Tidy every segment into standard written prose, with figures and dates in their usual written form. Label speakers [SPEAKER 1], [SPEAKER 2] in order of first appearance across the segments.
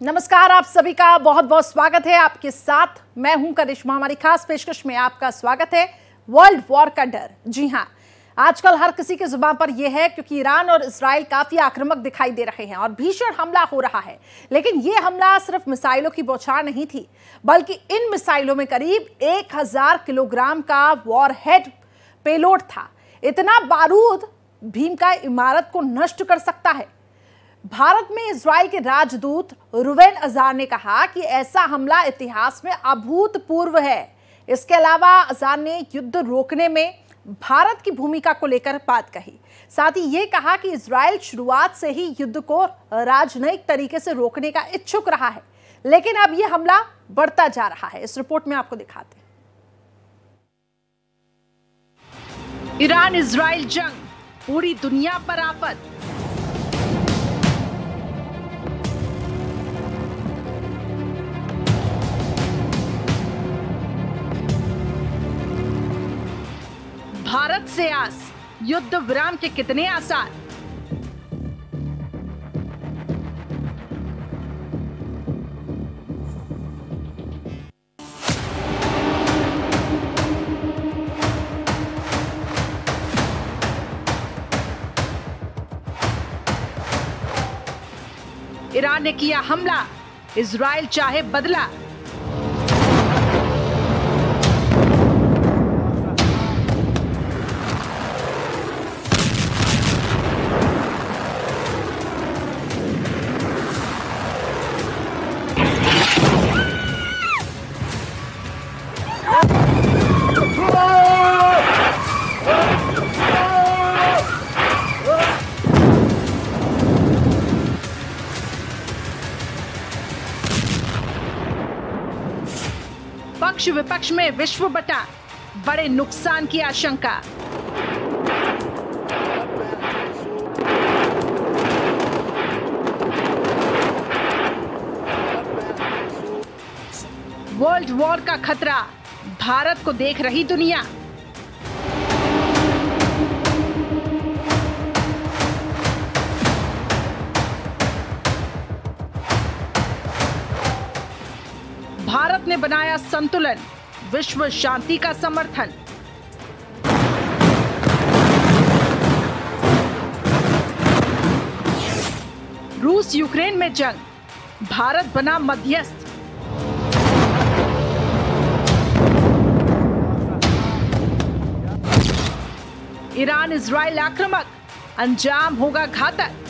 [SPEAKER 1] नमस्कार, आप सभी का बहुत बहुत स्वागत है। आपके साथ मैं हूं करिश्मा। हमारी खास पेशकश में आपका स्वागत है। वर्ल्ड वॉर का डर, जी हां, आजकल हर किसी की जुबान पर यह है क्योंकि ईरान और इजराइल काफी आक्रामक दिखाई दे रहे हैं और भीषण हमला हो रहा है। लेकिन यह हमला सिर्फ मिसाइलों की बौछार नहीं थी, बल्कि इन मिसाइलों में करीब 1000 किलोग्राम का वॉरहेड पेलोड था। इतना बारूद भीम का इमारत को नष्ट कर सकता है। भारत में इजराइल के राजदूत रुवेन अजार ने कहा कि ऐसा हमला इतिहास में अभूतपूर्व है। इसके अलावा अजार ने युद्ध रोकने में भारत की भूमिका को लेकर बात कही। साथ ही ये कहा कि इजराइल शुरुआत से ही युद्ध को राजनयिक तरीके से रोकने का इच्छुक रहा है, लेकिन अब यह हमला बढ़ता जा रहा है। इस रिपोर्ट में आपको दिखाते हैं। ईरान इजराइल जंग, पूरी दुनिया पर आफत। भारत से आस, युद्ध विराम के कितने आसार। ईरान ने किया हमला, इजराइल चाहे बदला। पक्ष विपक्ष में विश्व बटा, बड़े नुकसान की आशंका। वर्ल्ड वॉर का खतरा, भारत को देख रही दुनिया। भारत ने बनाया संतुलन, विश्व शांति का समर्थन। रूस यूक्रेन में जंग, भारत बना मध्यस्थ। ईरान इजराइल आक्रामक, अंजाम होगा घातक।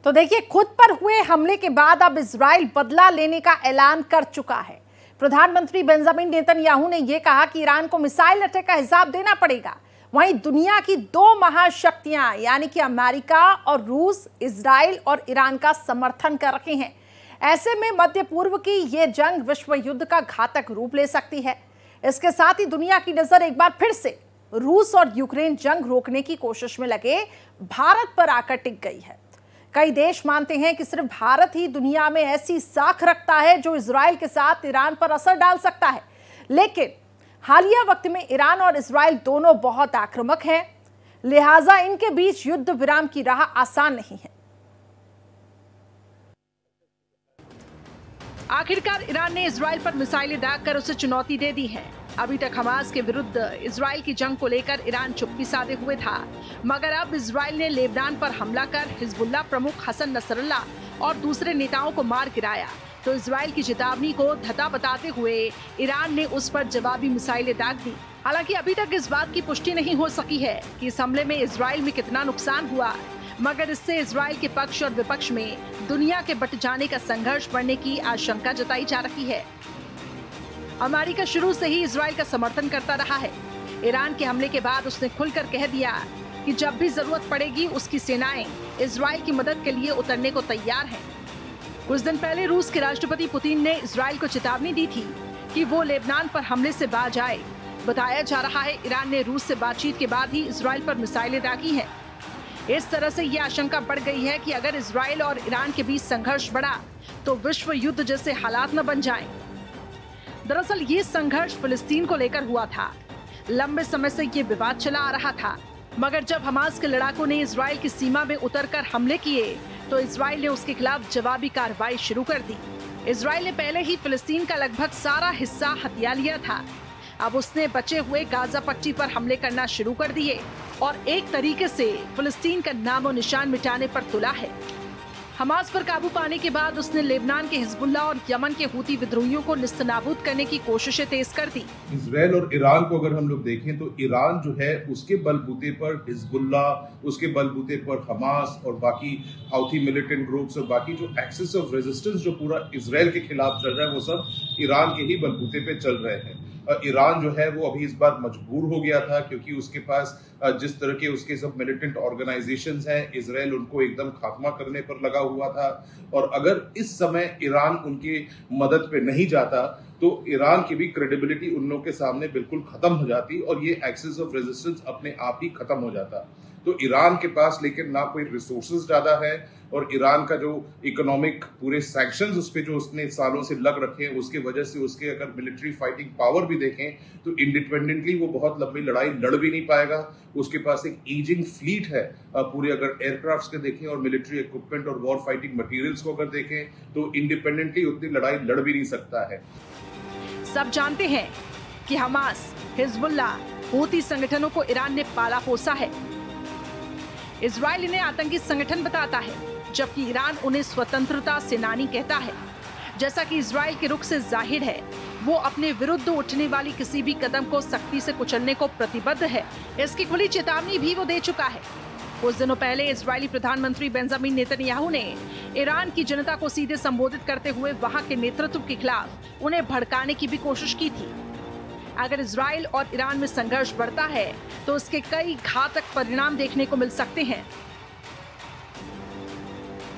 [SPEAKER 1] तो देखिए, खुद पर हुए हमले के बाद अब इजराइल बदला लेने का ऐलान कर चुका है। प्रधानमंत्री बेंजामिन नेतन्याहू ने यह कहा कि ईरान को मिसाइल अटैक का हिसाब देना पड़ेगा। वहीं दुनिया की दो महाशक्तियां यानी कि अमेरिका और रूस इजराइल और ईरान का समर्थन कर रहे हैं। ऐसे में मध्य पूर्व की यह जंग विश्व युद्ध का घातक रूप ले सकती है। इसके साथ ही दुनिया की नजर एक बार फिर से रूस और यूक्रेन जंग रोकने की कोशिश में लगे भारत पर आकर टिक गई है। कई देश मानते हैं कि सिर्फ भारत ही दुनिया में ऐसी साख रखता है जो इजराइल के साथ ईरान पर असर डाल सकता है। लेकिन हालिया वक्त में ईरान और इजराइल दोनों बहुत आक्रामक हैं, लिहाजा इनके बीच युद्ध विराम की राह आसान नहीं है। आखिरकार ईरान ने इजराइल पर मिसाइलें दागकर उसे चुनौती दे दी है। अभी तक हमास के विरुद्ध इजराइल की जंग को लेकर ईरान चुप्पी साधे हुए था, मगर अब इजराइल ने लेबनान पर हमला कर हिजबुल्लाह प्रमुख हसन नसरल्लाह और दूसरे नेताओं को मार गिराया। तो इजराइल की चेतावनी को धता बताते हुए ईरान ने उस पर जवाबी मिसाइलें दाग दी। हालांकि अभी तक इस बात की पुष्टि नहीं हो सकी है कि इस हमले में इजराइल में कितना नुकसान हुआ, मगर इससे इजराइल के पक्ष और विपक्ष में दुनिया के बट जाने का संघर्ष बढ़ने की आशंका जताई जा रही है। अमेरिका शुरू से ही इजराइल का समर्थन करता रहा है। ईरान के हमले के बाद उसने खुलकर कह दिया कि जब भी जरूरत पड़ेगी उसकी सेनाएं इजराइल की मदद के लिए उतरने को तैयार हैं। कुछ दिन पहले रूस के राष्ट्रपति पुतिन ने इजराइल को चेतावनी दी थी कि वो लेबनान पर हमले से बाज आए। बताया जा रहा है ईरान ने रूस से बातचीत के बाद ही इजराइल पर मिसाइलें दागी हैं। इस तरह से यह आशंका बढ़ गई है कि अगर इजराइल और ईरान के बीच संघर्ष बढ़ा तो विश्व युद्ध जैसे हालात न बन जाएं। दरअसल ये संघर्ष फिलिस्तीन को लेकर हुआ था। लंबे समय से ये विवाद चला आ रहा था, मगर जब हमास के लड़ाकों ने इजराइल की सीमा में उतरकर हमले किए तो इजराइल ने उसके खिलाफ जवाबी कार्रवाई शुरू कर दी। इजराइल ने पहले ही फिलिस्तीन का लगभग सारा हिस्सा हथिया लिया था। अब उसने बचे हुए गाजा पट्टी पर हमले करना शुरू कर दिए और एक तरीके से फिलिस्तीन का नामो निशान मिटाने पर तुला है। हमास पर काबू पाने के बाद उसने लेबनान के हिजबुल्लाह और यमन के हूती विद्रोहियों को निस्तनाबूद करने की कोशिशें तेज कर दी।
[SPEAKER 2] इजराइल और ईरान को अगर हम लोग देखें तो ईरान जो है उसके बलबूते पर हिजबुल्लाह, उसके बलबूते पर हमास और बाकी हाउथी मिलिटेंट ग्रुप्स और बाकी जो एक्सिस ऑफ रेजिस्टेंस जो पूरा इजराइल के खिलाफ चल रहा है वो सब ईरान के ही बलबूते पे चल रहे हैं। ईरान जो है वो अभी इस बार मजबूर हो गया था क्योंकि उसके पास जिस तरह के उसके सब मिलिटेंट ऑर्गेनाइजेशंस हैं, इजराइल उनको एकदम खात्मा करने पर लगा हुआ था। और अगर इस समय ईरान उनकी मदद पे नहीं जाता तो ईरान की भी क्रेडिबिलिटी उन लोगों के सामने बिल्कुल खत्म हो जाती और ये एक्सिस ऑफ रेजिस्टेंस अपने आप ही खत्म हो जाता। तो ईरान के पास लेकिन ना कोई रिसोर्सेज ज्यादा है और ईरान का जो इकोनॉमिक पूरे सैंक्शंस उस पे जो उसने सालों से लग रखे हैं उसके वजह से उसके अगर मिलिट्री फाइटिंग पावर भी देखें तो इंडिपेंडेंटली वो बहुत लंबी लड़ाई लड़ भी नहीं पाएगा। उसके पास एक एजिंग फ्लीट है पूरे, अगर एयरक्राफ्ट्स के देखें और मिलिट्री इक्विपमेंट और वॉर फाइटिंग मटेरियल्स को अगर देखें तो इंडिपेंडेंटली उतनी लड़ाई लड़ भी नहीं सकता है।
[SPEAKER 1] सब जानते हैं कि हमास, हिजबुल्लाह, हूती संगठनों को ईरान ने पाला पोसा है। इजराइल इन्हें आतंकी संगठन बताता है, जबकि ईरान उन्हें स्वतंत्रता सेनानी कहता है। जैसा कि इजराइल के रुख से जाहिर है, वो अपने विरुद्ध उठने वाली किसी भी कदम को सख्ती से कुचलने को प्रतिबद्ध है। इसकी खुली चेतावनी भी वो दे चुका है। कुछ दिनों पहले इजरायली प्रधानमंत्री बेंजामिन नेतन्याहू ने ईरान की जनता को सीधे संबोधित करते हुए वहां के नेतृत्व के खिलाफ उन्हें भड़काने की भी कोशिश की थी। अगर इजराइल और ईरान में संघर्ष बढ़ता है तो उसके कई घातक परिणाम देखने को मिल सकते हैं।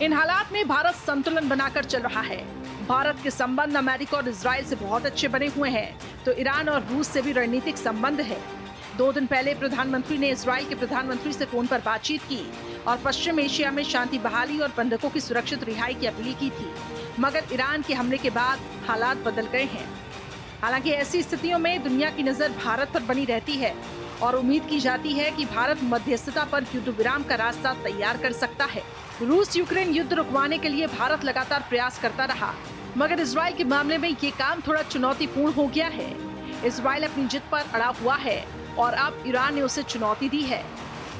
[SPEAKER 1] इन हालात में भारत संतुलन बनाकर चल रहा है। भारत के संबंध अमेरिका और इजराइल से बहुत अच्छे बने हुए हैं, तो ईरान और रूस से भी रणनीतिक संबंध है। 2 दिन पहले प्रधानमंत्री ने इजराइल के प्रधानमंत्री से फोन पर बातचीत की और पश्चिम एशिया में शांति बहाली और बंधकों की सुरक्षित रिहाई की अपील की थी। मगर ईरान के हमले के बाद हालात बदल गए हैं। हालांकि ऐसी स्थितियों में दुनिया की नजर भारत पर बनी रहती है और उम्मीद की जाती है कि भारत मध्यस्थता पर युद्ध विराम का रास्ता तैयार कर सकता है। रूस यूक्रेन युद्ध रुकवाने के लिए भारत लगातार प्रयास करता रहा, मगर इजराइल के मामले में ये काम थोड़ा चुनौतीपूर्ण हो गया है। इजराइल अपनी जिद पर अड़ा हुआ है और अब ईरान ने उसे चुनौती दी है।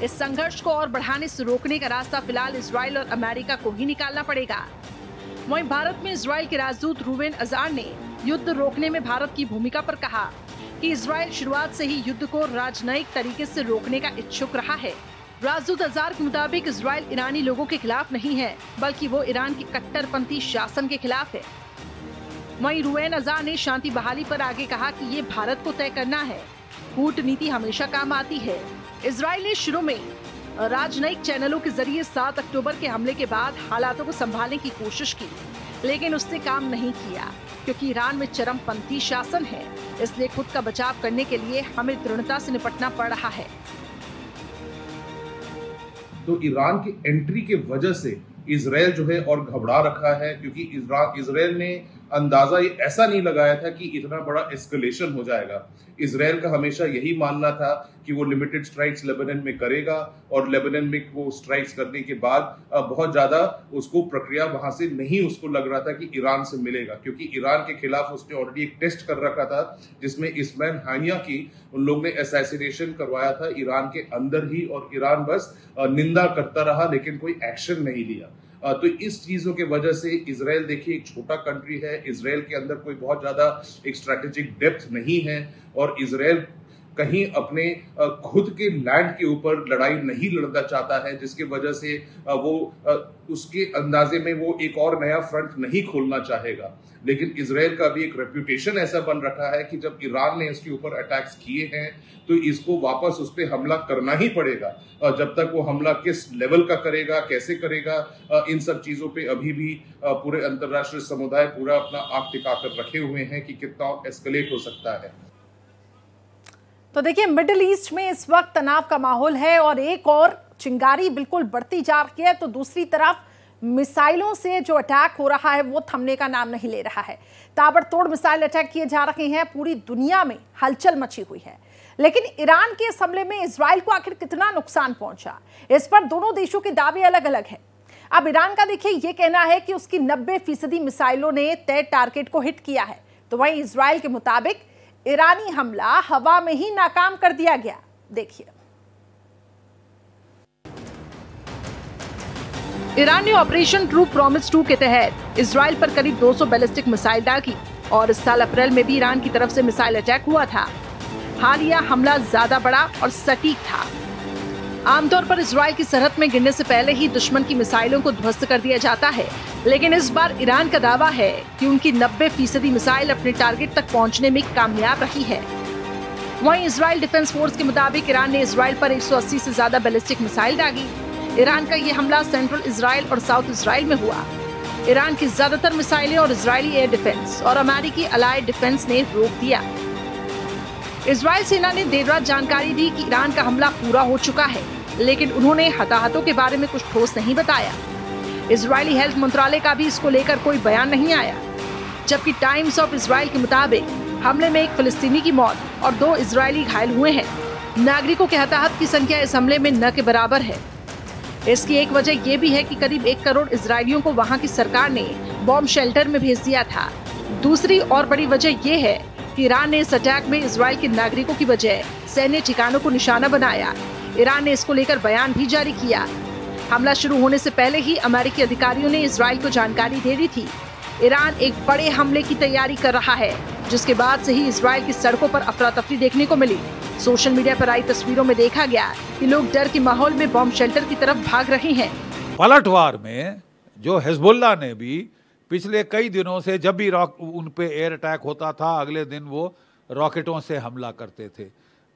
[SPEAKER 1] इस संघर्ष को और बढ़ाने से रोकने का रास्ता फिलहाल इजराइल और अमेरिका को ही निकालना पड़ेगा। वहीं भारत में इजराइल के राजदूत रूवेन अजार ने युद्ध रोकने में भारत की भूमिका पर कहा कि इजराइल शुरुआत से ही युद्ध को राजनयिक तरीके से रोकने का इच्छुक रहा है। राजदूत अजार के मुताबिक इजराइल ईरानी लोगों के खिलाफ नहीं है, बल्कि वो ईरान के कट्टरपंथी शासन के खिलाफ है। वहीं रूवेन अजार ने शांति बहाली पर आगे कहा कि ये भारत को तय करना है। कूटनीति हमेशा काम आती है। इजराइल ने शुरू में राजनयिक चैनलों के जरिए 7 अक्टूबर के हमले के बाद हालातों को संभालने की कोशिश की, लेकिन उसने काम नहीं किया क्योंकि ईरान में चरमपंथी शासन है। इसलिए खुद का बचाव करने के लिए हमें दृढ़ता से निपटना पड़ रहा है।
[SPEAKER 2] तो ईरान की एंट्री के वजह से इजराइल जो है और घबरा रखा है, क्योंकि इजराइल ने अंदाजा ये ऐसा नहीं लगाया था कि इतना बड़ा एस्केलेशन हो जाएगा। इजराइल का हमेशा यही मानना था कि वो लिमिटेड स्ट्राइक्स लेबनान में करेगा और लेबनान में वो स्ट्राइक्स करने के बाद बहुत ज्यादा उसको प्रक्रिया वहां से नहीं उसको लग रहा था कि ईरान से मिलेगा, क्योंकि ईरान के खिलाफ उसने ऑलरेडी एक टेस्ट कर रखा था जिसमें इस्माइल हानिया की उन लोग ने असैसिनेशन करवाया था ईरान के अंदर ही, और ईरान बस निंदा करता रहा लेकिन कोई एक्शन नहीं लिया। तो इस चीजों के वजह से इजराइल देखिए एक छोटा कंट्री है, इजराइल के अंदर कोई बहुत ज्यादा एक स्ट्रैटेजिक डेप्थ नहीं है और इजराइल कहीं अपने खुद के लैंड के ऊपर लड़ाई नहीं लड़ना चाहता है, जिसकी वजह से वो उसके अंदाजे में वो एक और नया फ्रंट नहीं खोलना चाहेगा। लेकिन इजराइल का भी एक रेप्यूटेशन ऐसा बन रखा है कि जब ईरान ने इसके ऊपर अटैक्स किए हैं तो इसको वापस उस पर हमला करना ही पड़ेगा। जब तक वो हमला किस लेवल का करेगा, कैसे करेगा, इन सब चीजों पे अभी भी पूरे अंतर्राष्ट्रीय समुदाय पूरा अपना आंख टिकाकर रखे हुए हैं कि कितना एस्केलेट हो सकता है।
[SPEAKER 1] तो देखिए, मिडिल ईस्ट में इस वक्त तनाव का माहौल है और एक और चिंगारी बिल्कुल बढ़ती जा रही है, तो दूसरी तरफ मिसाइलों से जो अटैक हो रहा है वो थमने का नाम नहीं ले रहा है। ताबड़तोड़ मिसाइल अटैक किए जा रहे हैं, पूरी दुनिया में हलचल मची हुई है। लेकिन ईरान के इस हमले में इजराइल को आखिर कितना नुकसान पहुंचा, इस पर दोनों देशों के दावे अलग अलग हैं। अब ईरान का देखिए ये कहना है कि उसकी 90% मिसाइलों ने तय टारगेट को हिट किया है, तो वहीं इजराइल के मुताबिक ईरानी हमला हवा में ही नाकाम कर दिया गया। देखिए, ईरान ने ऑपरेशन ट्रू प्रॉमिस 2 के तहत इजराइल पर करीब 200 बैलिस्टिक मिसाइल दागी और इस साल अप्रैल में भी ईरान की तरफ से मिसाइल अटैक हुआ था। हालिया हमला ज्यादा बड़ा और सटीक था। आमतौर पर इजराइल की सरहद में गिरने से पहले ही दुश्मन की मिसाइलों को ध्वस्त कर दिया जाता है, लेकिन इस बार ईरान का दावा है कि उनकी 90% मिसाइल अपने टारगेट तक पहुंचने में कामयाब रही है। वहीं इजराइल डिफेंस फोर्स के मुताबिक ईरान ने इजराइल पर 180 से ज्यादा बैलिस्टिक मिसाइल दागी। ईरान का ये हमला सेंट्रल इजराइल और साउथ इजराइल में हुआ। ईरान की ज्यादातर मिसाइलें और इजरायली एयर डिफेंस और अमेरिकी अलाइड डिफेंस ने रोक दिया। इजराइल सेना ने देर रात जानकारी दी कि ईरान का हमला पूरा हो चुका है, लेकिन उन्होंने हताहतों के बारे में कुछ ठोस नहीं बताया। इजरायली हेल्थ मंत्रालय का भी इसको लेकर कोई बयान नहीं आया, जबकि टाइम्स ऑफ इजराइल के मुताबिक हमले में एक फिलिस्तीनी की मौत और 2 इजरायली घायल हुए हैं। नागरिकों के हताहत की संख्या इस हमले में न के बराबर है। इसकी एक वजह यह भी है कि करीब 1 करोड़ इजरायलियों को वहां की सरकार ने बॉम्ब शेल्टर में भेज दिया था। दूसरी और बड़ी वजह यह है कि ईरान ने इस अटैक में इजराइल के नागरिकों की बजाय सैन्य ठिकानों को निशाना बनाया। ईरान ने इसको लेकर बयान भी जारी किया। हमला शुरू होने से पहले ही अमेरिकी अधिकारियों ने इजराइल को जानकारी दे दी थी। ईरान एक बड़े हमले की तैयारी कर रहा है, जिसके बाद से ही इजराइल की सड़कों पर अफरा तफरी देखने को मिली। सोशल मीडिया पर आई तस्वीरों में देखा गया कि लोग डर के माहौल में बॉम्ब शेल्टर की तरफ भाग रहे हैं।
[SPEAKER 3] पलटवार में जो हिजबुल्लाह ने भी पिछले कई दिनों से जब भी उन पे एयर अटैक होता था, अगले दिन वो रॉकेटों से हमला करते थे।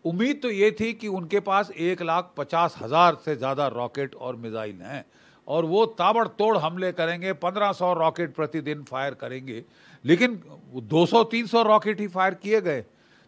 [SPEAKER 3] उम्मीद तो ये थी कि उनके पास 1,50,000 से ज़्यादा रॉकेट और मिसाइल हैं और वो ताबड़तोड़ हमले करेंगे, 1500 रॉकेट प्रतिदिन फायर करेंगे, लेकिन 200-300 रॉकेट ही फायर किए गए।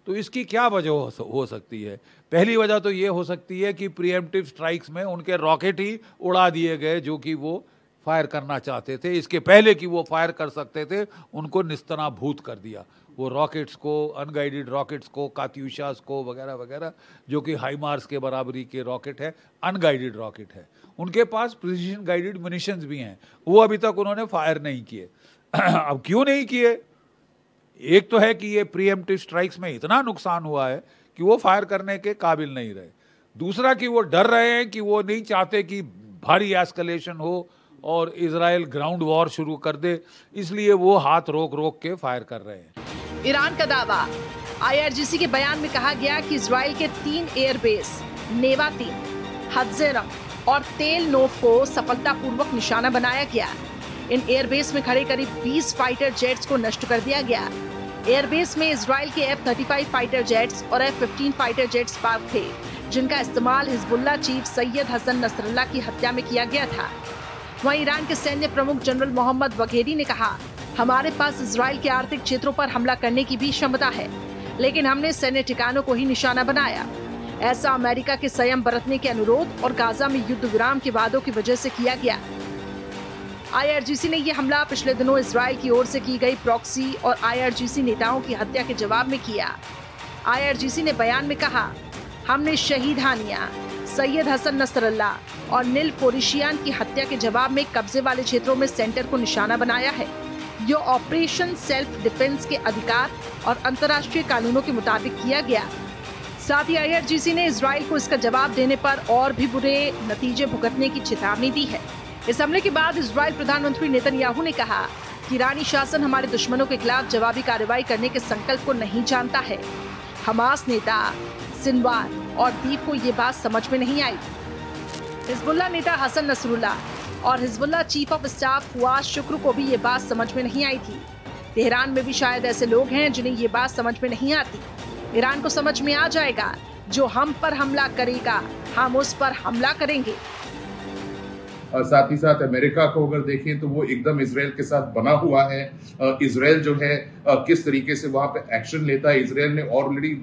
[SPEAKER 3] तो इसकी क्या वजह हो सकती है? पहली वजह तो ये हो सकती है कि प्रीएम्प्टिव स्ट्राइक्स में उनके रॉकेट ही उड़ा दिए गए जो कि वो फायर करना चाहते थे। इसके पहले कि वो फायर कर सकते थे, उनको निस्तनाभूत कर दिया। वो रॉकेट्स को, अनगाइडेड रॉकेट्स को, कात्यूशास को वगैरह वगैरह, जो कि हाईमार्स के बराबरी के रॉकेट है, अनगाइडेड रॉकेट है। उनके पास प्रिसीजन गाइडेड म्यूनिशंस भी हैं, वो अभी तक उन्होंने फायर नहीं किए। अब क्यों नहीं किए? एक तो है कि ये प्रीएम्प्टिव स्ट्राइक्स में इतना नुकसान हुआ है कि वो फायर करने के काबिल नहीं रहे। दूसरा कि वो डर रहे हैं कि वो नहीं चाहते कि भारी एस्केलेशन हो और इजराइल ग्राउंड वॉर शुरू कर दे, इसलिए वो हाथ रोक रोक के फायर कर रहे हैं।
[SPEAKER 1] ईरान का दावा। IRGC के बयान में कहा गया कि इजराइल के 3 एयरबेस नेवा 3, हज़ेरम और तेल नोव को सफलतापूर्वक निशाना बनाया गया। इन एयरबेस में खड़े करीब 20 फाइटर जेट्स को नष्ट कर दिया गया। एयरबेस में इजराइल के F-35 फाइटर जेट्स और F-15 फाइटर जेट्स पार्क थे, जिनका इस्तेमाल Hezbollah chief Syed Hassan Nasrallah की हत्या में किया गया था। वहीं ईरान के सैन्य प्रमुख जनरल मोहम्मद बघेरी ने कहा, हमारे पास इजराइल के आर्थिक क्षेत्रों पर हमला करने की भी क्षमता है, लेकिन हमने सैन्य ठिकानों को ही निशाना बनाया। ऐसा अमेरिका के संयम बरतने के अनुरोध और गाजा में युद्ध विराम के वादों की वजह से किया गया। IRGC ने यह हमला पिछले दिनों इजराइल की ओर से की गई प्रॉक्सी और IRGC नेताओं की हत्या के जवाब में किया। IRGC ने बयान में कहा, हमने शहीद हानिया, सैयद हसन नसरल्लाह और निल फोरिशियान की हत्या के जवाब में कब्जे वाले क्षेत्रों में सेंटर को निशाना बनाया है। यह ऑपरेशन सेल्फ डिफेंस के अधिकार और अंतर्राष्ट्रीय कानूनों के मुताबिक किया गया। साथ ही IRGC ने इजराइल को इसका जवाब देने पर और भी बुरे नतीजे भुगतने की चेतावनी दी है। इस हमले के बाद इजराइल प्रधानमंत्री नेतन्याहू ने कहा कि ईरानी शासन हमारे दुश्मनों के खिलाफ जवाबी कार्रवाई करने के संकल्प को नहीं जानता है। हमास नेता सिनवार और दीप को ये बात समझ में नहीं आई। हिजबुल्लाह नेता हसन नसरुल्लाह और Hezbollah chief of staff Fuad शुक्र को भी ये बात समझ में नहीं आई थी। तेहरान में भी शायद ऐसे लोग हैं जिन्हें ये बात समझ में नहीं आती। ईरान को समझ में आ जाएगा, जो हम पर हमला करेगा हम उस पर हमला करेंगे।
[SPEAKER 2] साथ ही साथ अमेरिका को अगर देखें तो वो एकदम इजराइल के साथ बना हुआ है। इजराइल जो है किस तरीके से वहां पे एक्शन लेता है, इजराइल ने ऑलरेडी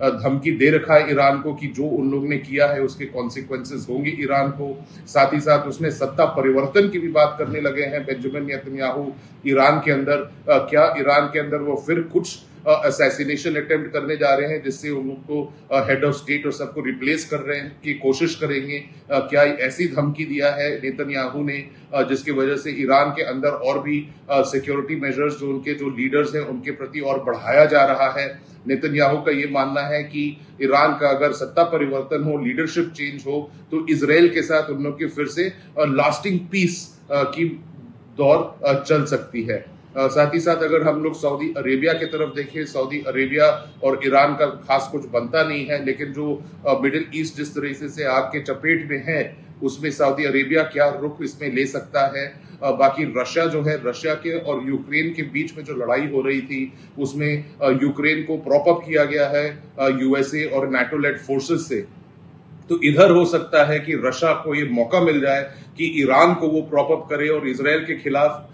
[SPEAKER 2] धमकी दे रखा है ईरान को कि जो उन लोग ने किया है उसके कॉन्सिक्वेंसेस होंगे ईरान को। साथ ही साथ उसने सत्ता परिवर्तन की भी बात करने लगे हैं बेंजामिन नेतन्याहू ईरान के अंदर। क्या ईरान के अंदर वो फिर कुछ असैसिनेशन अटेम्प्ट करने जा रहे हैं जिससे उनको हेड ऑफ स्टेट और सबको रिप्लेस कर रहे हैं की कोशिश करेंगे? क्या ऐसी धमकी दिया है नेतन्याहू ने जिसकी वजह से ईरान के अंदर और भी सिक्योरिटी मेजर्स जो उनके जो लीडर्स हैं उनके प्रति और बढ़ाया जा रहा है? नेतन्याहू का ये मानना है कि ईरान का अगर सत्ता परिवर्तन हो, लीडरशिप चेंज हो, तो इजराइल के साथ उन लोग की फिर से लास्टिंग पीस की दौर चल सकती है। साथ ही साथ अगर हम लोग सऊदी अरेबिया की तरफ देखें, सऊदी अरेबिया और ईरान का खास कुछ बनता नहीं है, लेकिन जो मिडिल ईस्ट जिस तरीके से आग के चपेट में है उसमें सऊदी अरेबिया क्या रुख इसमें ले सकता है। बाकी रशिया जो है, रशिया के और यूक्रेन के बीच में जो लड़ाई हो रही थी उसमें यूक्रेन को प्रॉप अप किया गया है यूएसए और नाटो लेड फोर्सेस से। तो इधर हो सकता है कि रशिया को ये मौका मिल जाए कि ईरान को वो प्रॉप अप करे और इजराइल के खिलाफ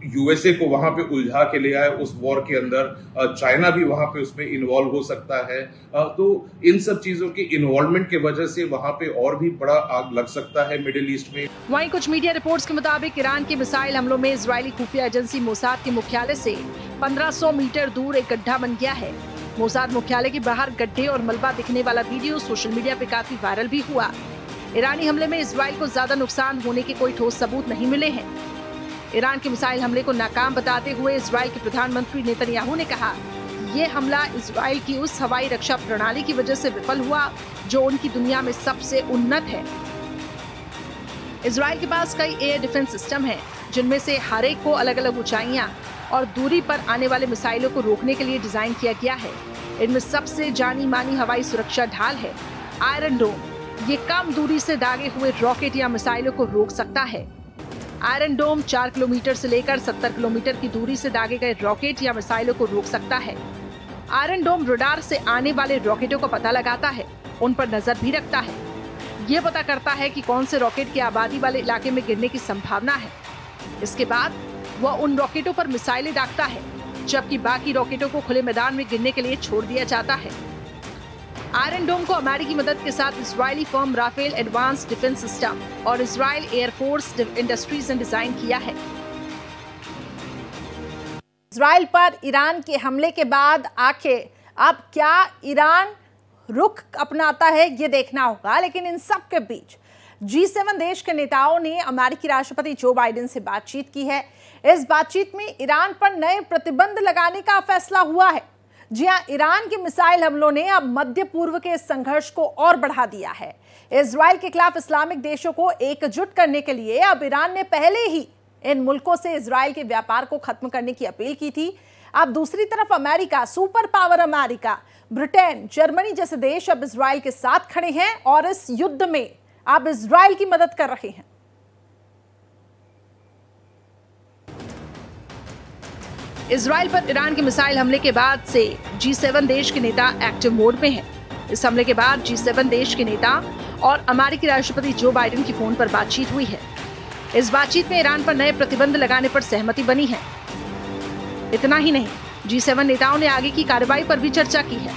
[SPEAKER 2] यूएसए को वहां पे उलझा के ले आए उस वॉर के अंदर। चाइना भी वहां पे उसमें इन्वॉल्व हो सकता है। तो इन सब चीजों के इन्वॉल्वमेंट की वजह से वहां पे और भी बड़ा आग लग सकता है मिडिल ईस्ट में।
[SPEAKER 1] वहीं कुछ मीडिया रिपोर्ट्स के मुताबिक ईरान के मिसाइल हमलों में इजरायली खुफिया एजेंसी मोसाद के मुख्यालय से 1500 मीटर दूर एक गड्ढा बन गया है। मोसाद मुख्यालय के बाहर गड्ढे और मलबा दिखने वाला वीडियो सोशल मीडिया पे काफी वायरल भी हुआ। ईरानी हमले में इजराइल को ज्यादा नुकसान होने के कोई ठोस सबूत नहीं मिले हैं। ईरान के मिसाइल हमले को नाकाम बताते हुए इजराइल के प्रधानमंत्री नेतन्याहू ने कहा, ये हमला इजराइल की उस हवाई रक्षा प्रणाली की वजह से विफल हुआ जो उनकी दुनिया में सबसे उन्नत है। इजराइल के पास कई एयर डिफेंस सिस्टम हैं, जिनमें से हर एक को अलग अलग ऊंचाइयां और दूरी पर आने वाले मिसाइलों को रोकने के लिए डिजाइन किया गया है। इनमें सबसे जानी मानी हवाई सुरक्षा ढाल है आयरन डोम। ये कम दूरी से दागे हुए रॉकेट या मिसाइलों को रोक सकता है। आयरन डोम 4 किलोमीटर से लेकर 70 किलोमीटर की दूरी से दागे गए रॉकेट या मिसाइलों को रोक सकता है। आयरन डोम रडार से आने वाले रॉकेटों का पता लगाता है, उन पर नजर भी रखता है। ये पता करता है कि कौन से रॉकेट की आबादी वाले इलाके में गिरने की संभावना है। इसके बाद वह उन रॉकेटों पर मिसाइलें दागता है, जबकि बाकी रॉकेटों को खुले मैदान में गिरने के लिए छोड़ दिया जाता है। आयरन डोम को अमेरिकी मदद के साथ इजरायली firm Rafael advanced defence system और इजराइल एयरफोर्स इंडस्ट्रीज ने डिजाइन किया है। इजराइल पर ईरान के हमले के बाद आखिर अब क्या ईरान रुख अपनाता है, ये देखना होगा। लेकिन इन सब के बीच G7 देश के नेताओं ने अमेरिकी राष्ट्रपति जो बाइडेन से बातचीत की है। इस बातचीत में ईरान पर नए प्रतिबंध लगाने का फैसला हुआ है। जी हां, ईरान के मिसाइल हमलों ने अब मध्य पूर्व के संघर्ष को और बढ़ा दिया है। इजराइल के खिलाफ इस्लामिक देशों को एकजुट करने के लिए अब ईरान ने पहले ही इन मुल्कों से इजराइल के व्यापार को खत्म करने की अपील की थी। अब दूसरी तरफ America, super power America, Britain, Germany जैसे देश अब इजराइल के साथ खड़े हैं और इस युद्ध में अब इजराइल की मदद कर रहे हैं। इजराइल पर ईरान के मिसाइल हमले के बाद से G7 देश के नेता एक्टिव मोड में हैं। इस हमले के बाद G7 देश के नेता और अमेरिकी राष्ट्रपति जो बाइडेन की फोन पर बातचीत हुई है। इस बातचीत में ईरान पर नए प्रतिबंध लगाने पर सहमति बनी है। इतना ही नहीं, G7 नेताओं ने आगे की कार्रवाई पर भी चर्चा की है।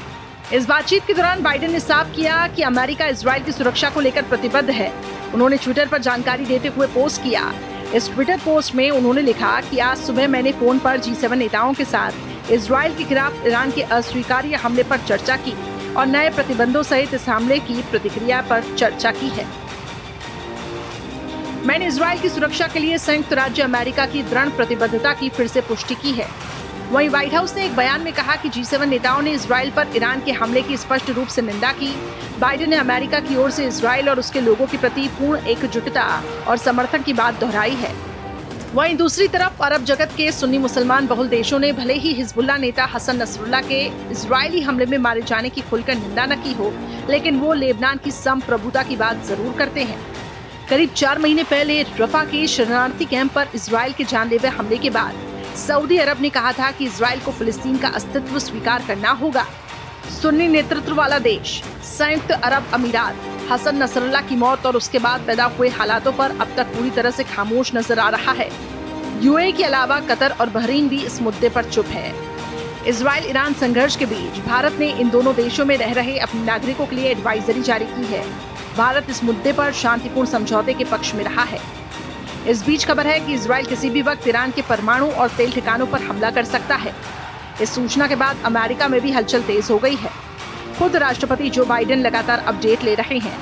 [SPEAKER 1] इस बातचीत के दौरान बाइडेन ने साफ किया कि अमेरिका इजराइल की सुरक्षा को लेकर प्रतिबद्ध है। उन्होंने ट्विटर पर जानकारी देते हुए पोस्ट किया। इस ट्विटर पोस्ट में उन्होंने लिखा कि आज सुबह मैंने फोन पर G7 नेताओं के साथ इजराइल के खिलाफ ईरान के अस्वीकार्य हमले पर चर्चा की और नए प्रतिबंधों सहित इस हमले की प्रतिक्रिया पर चर्चा की है। मैंने इजराइल की सुरक्षा के लिए संयुक्त राज्य अमेरिका की दृढ़ प्रतिबद्धता की फिर से पुष्टि की है। वहीं व्हाइट हाउस ने एक बयान में कहा कि G7 नेताओं ने इजराइल पर ईरान के हमले की स्पष्ट रूप से निंदा की। बाइडेन ने अमेरिका की ओर से इजराइल और उसके लोगों के प्रति पूर्ण एकजुटता और समर्थन की बात दोहराई है। वहीं दूसरी तरफ अरब जगत के सुन्नी मुसलमान बहुल देशों ने भले ही हिजबुल्लाह नेता हसन नसरुल्लाह के इजरायली हमले में मारे जाने की खुलकर निंदा न की हो, लेकिन वो लेबनान की संप्रभुता की बात जरूर करते हैं। करीब 4 महीने पहले रफा के शरणार्थी कैंप पर इजराइल के जानलेवा हमले के बाद सऊदी अरब ने कहा था कि इजराइल को फिलिस्तीन का अस्तित्व स्वीकार करना होगा। सुन्नी नेतृत्व वाला देश संयुक्त अरब अमीरात हसन नसरल्ला की मौत और उसके बाद पैदा हुए हालातों पर अब तक पूरी तरह से खामोश नजर आ रहा है। यूएई के अलावा कतर और बहरीन भी इस मुद्दे पर चुप है। इजराइल ईरान संघर्ष के बीच भारत ने इन दोनों देशों में रह रहे अपने नागरिकों के लिए एडवाइजरी जारी की है। भारत इस मुद्दे पर शांतिपूर्ण समझौते के पक्ष में रहा है। इस बीच खबर है कि इजराइल किसी भी वक्त ईरान के परमाणु और तेल ठिकानों पर हमला कर सकता है। इस सूचना के बाद अमेरिका में भी हलचल तेज हो गई है। खुद राष्ट्रपति जो बाइडेन लगातार अपडेट ले रहे हैं।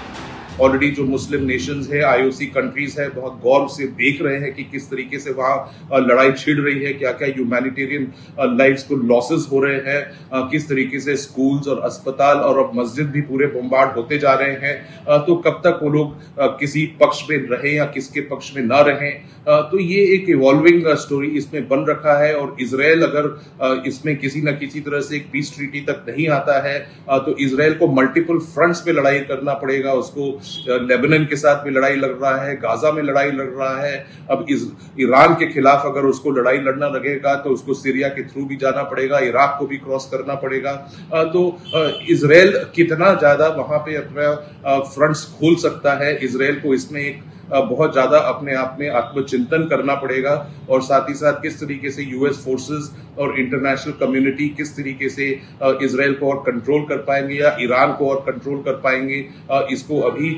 [SPEAKER 2] ऑलरेडी जो मुस्लिम नेशंस है, आईओसी कंट्रीज है, बहुत गौर से देख रहे हैं कि किस तरीके से वहाँ लड़ाई छिड़ रही है, क्या क्या ह्यूमैनिटेरियन लाइव्स को लॉसेस हो रहे हैं, किस तरीके से स्कूल्स और अस्पताल और अब मस्जिद भी पूरे बम्बार्ड होते जा रहे हैं। तो कब तक वो लोग किसी पक्ष में रहें या किसके पक्ष में ना रहें, तो ये एक इवॉल्विंग स्टोरी इसमें बन रखा है। और इजराइल अगर इसमें किसी न किसी तरह से एक पीस ट्रीटी तक नहीं आता है तो इजराइल को मल्टीपल फ्रंट्स पे लड़ाई करना पड़ेगा। उसको लेबनान के साथ भी लड़ाई लड़ रहा है, गाजा में लड़ाई लड़ रहा है, अब ईरान के खिलाफ अगर उसको लड़ाई लड़ना लगेगा तो उसको सीरिया के थ्रू भी जाना पड़ेगा, इराक को भी क्रॉस करना पड़ेगा। तो इजराइल कितना ज्यादा वहां पे अपना फ्रंट्स खोल सकता है, इजराइल को इसमें एक बहुत ज्यादा अपने आप में आत्मचिंतन करना पड़ेगा। और साथ ही साथ किस तरीके से यूएस फोर्सेस और इंटरनेशनल कम्युनिटी किस तरीके से इजराइल को और कंट्रोल कर पाएंगे या ईरान को और कंट्रोल कर पाएंगे, इसको अभी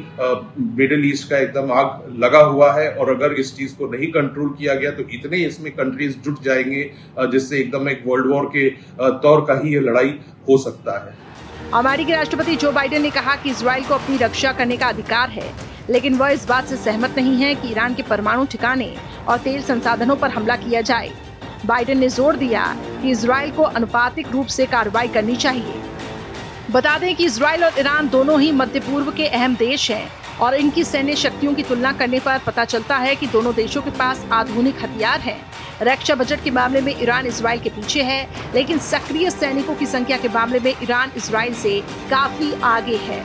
[SPEAKER 2] मिडिल ईस्ट का एकदम आग लगा हुआ है। और अगर इस चीज को नहीं कंट्रोल किया गया तो इतने इसमें कंट्रीज जुट जाएंगे जिससे एकदम एक वर्ल्ड वॉर के तौर का ही ये लड़ाई हो सकता है।
[SPEAKER 1] अमेरिकी राष्ट्रपति जो बाइडेन ने कहा कि इजराइल को अपनी रक्षा करने का अधिकार है, लेकिन वह इस बात से सहमत नहीं है कि ईरान के परमाणु ठिकाने और तेल संसाधनों पर हमला किया जाए। बाइडेन ने जोर दिया कि इजराइल को अनुपातिक रूप से कार्रवाई करनी चाहिए। बता दें कि इजराइल और ईरान दोनों ही मध्य पूर्व के अहम देश हैं और इनकी सैन्य शक्तियों की तुलना करने पर पता चलता है कि दोनों देशों के पास आधुनिक हथियार हैं। रक्षा बजट के मामले में ईरान इजराइल के पीछे है, लेकिन सक्रिय सैनिकों की संख्या के मामले में ईरान इजराइल से काफी आगे है।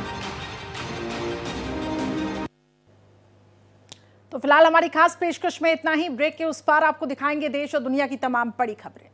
[SPEAKER 1] तो फिलहाल हमारी खास पेशकश में इतना ही। ब्रेक के उस पार आपको दिखाएंगे देश और दुनिया की तमाम बड़ी खबरें।